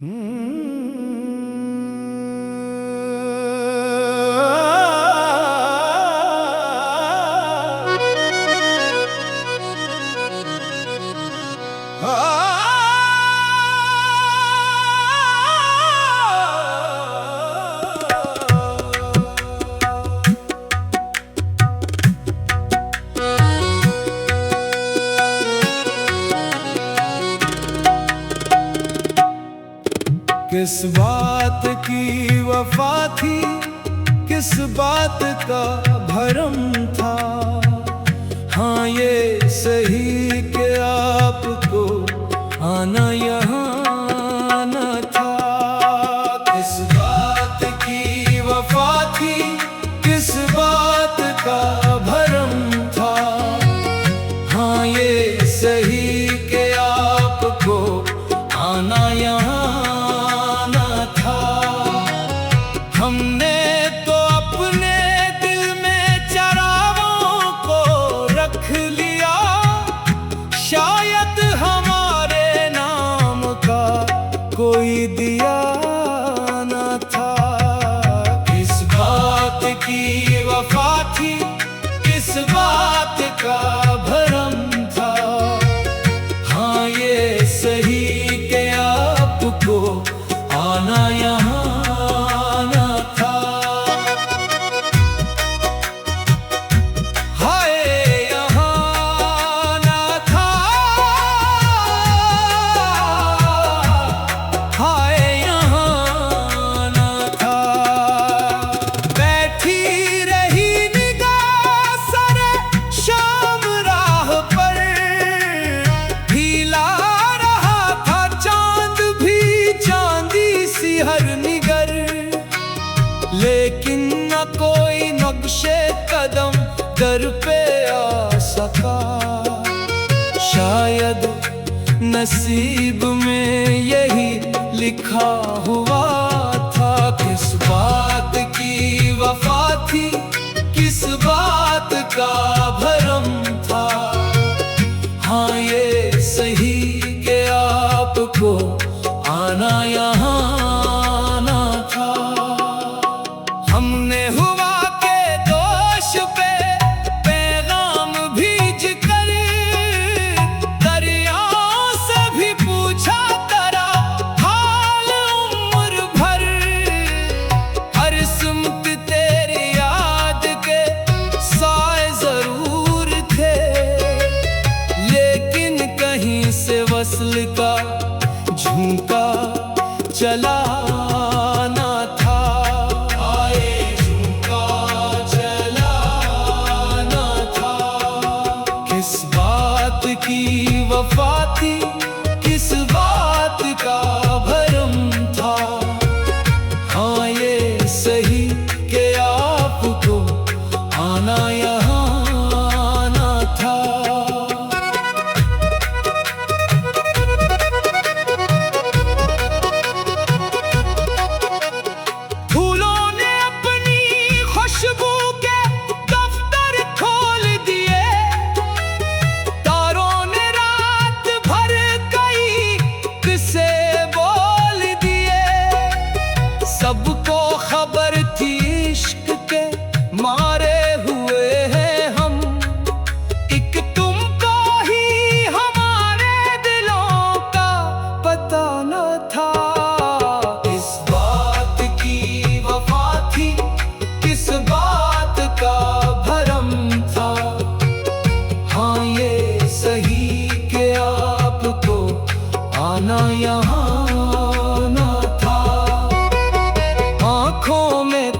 किस बात की वफा थी, किस बात का भरम था। हाँ ये सही कि आपको आना यहाँ न था। किस बात की वफा थी, किस बात का भरम था। हाँ ये सही कि आपको आना यहाँ हमने तो अपने दिल में चरागों को रख लिया, शायद हमारे नाम का कोई दिया न था। किस बात की वफा थी, किस बात का भरम था। हाँ ये सही कि आपको आना यहाँ लेकिन न कोई नक्शे कदम दर पे आ सका। शायद नसीब में यही लिखा हुआ था। किस बात की वफा थी, किस बात का भरम था। हाँ ये सही कि आपको आना यहाँ हमने हुआ के दोष पे पैगाम भेज कर दरियाओं से भी पूछा तेरा हाल उम्र भर। हर सुमत तेरी याद के साए जरूर थे, लेकिन कहीं से वस्ल का झुमका चला न था। किस बात की वफा थी, किस बात का भरम था। हाँ ये सही कि आपको आना यहाँ न था। फूलों ने अपनी खुशबू के दफ्तर खोल दिए, सबको खबर थी इश्क के मारे हुए हैं हम। एक तुमको ही हमारे दिलों का पता न था। इस बात की वफा थी, किस बात का भरम था। हाँ ये सही कि आपको आना यहाँ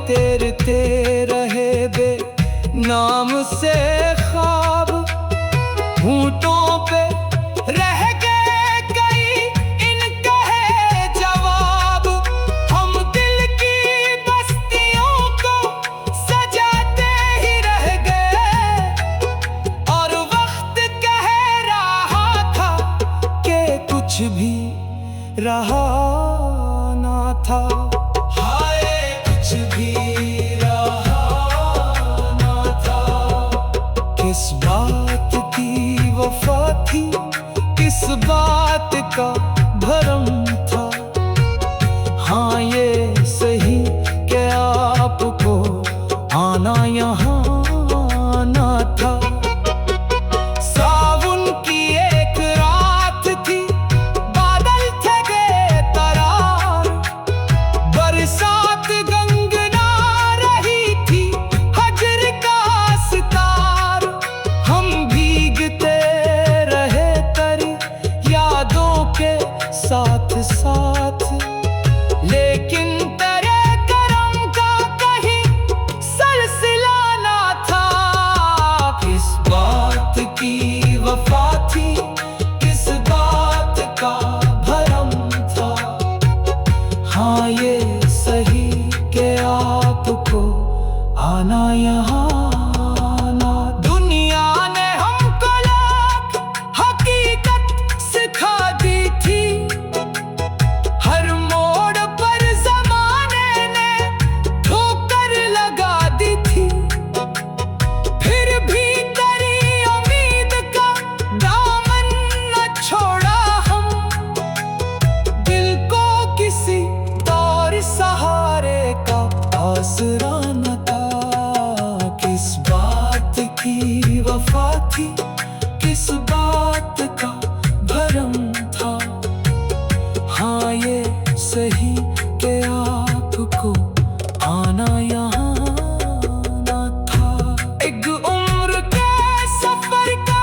तेरते रहे बे नाम से ख्वाब। होंठों पे रह गए कई इनके जवाब। हम दिल की बस्तियों को सजाते ही रह गए, और वक्त कह रहा था कि कुछ भी रहा ना था। किस बात की वफा थी, किस बात का भरम था। साथ, लेकिन तेरे करम का कहीं सिलसिला ना था। किस बात की वफा थी, किस बात का भरम था। हाँ ये सही कि आपको आना यहाँ ना। दुनिया ने हमको लाख हकीकत सिखा दी थी, हर मोड़ पर जमाने ने ठोकर लगा दी थी। फिर भी तेरी उम्मीद का दामन न छोड़ा हम, दिल को किसी और सहारे का आसरा न था। किस बात की वफा थी, किस बात का भरम था। हाँ ये सही कि आपको आना यहाँ ना था। एक उम्र के सफर का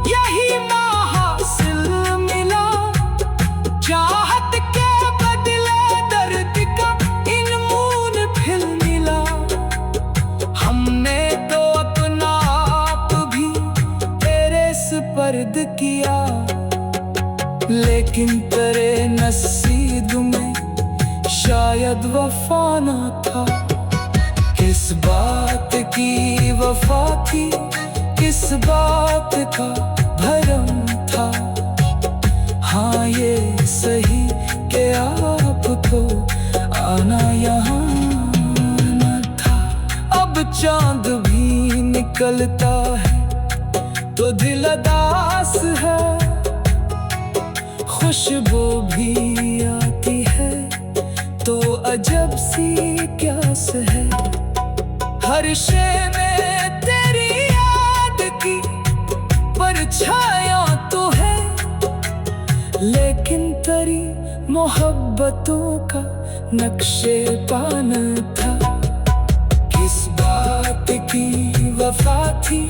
यही महासिल मिला, चाहत के बदले दर्द का इल्मून फिर मिला। हमने तो अपना आप भी तेरे सुपर्द किया, लेकिन तेरे नसीब में शायद वफा न था। किस बात की वफा थी, किस बात का भरम था। हाँ ये सही कि आपको आना यहाँ न था। अब चांद भी निकलता है तो दिल उदास है, खुशबू भी आती है तो अजब सी प्यास है। हर शय में तेरी याद की परछाया तो है, लेकिन तेरी मोहब्बतों का नक्शे पान था। किस बात की वफा थी,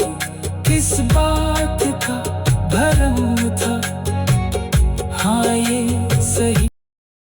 किस बात का भरम था। हाँ ये सही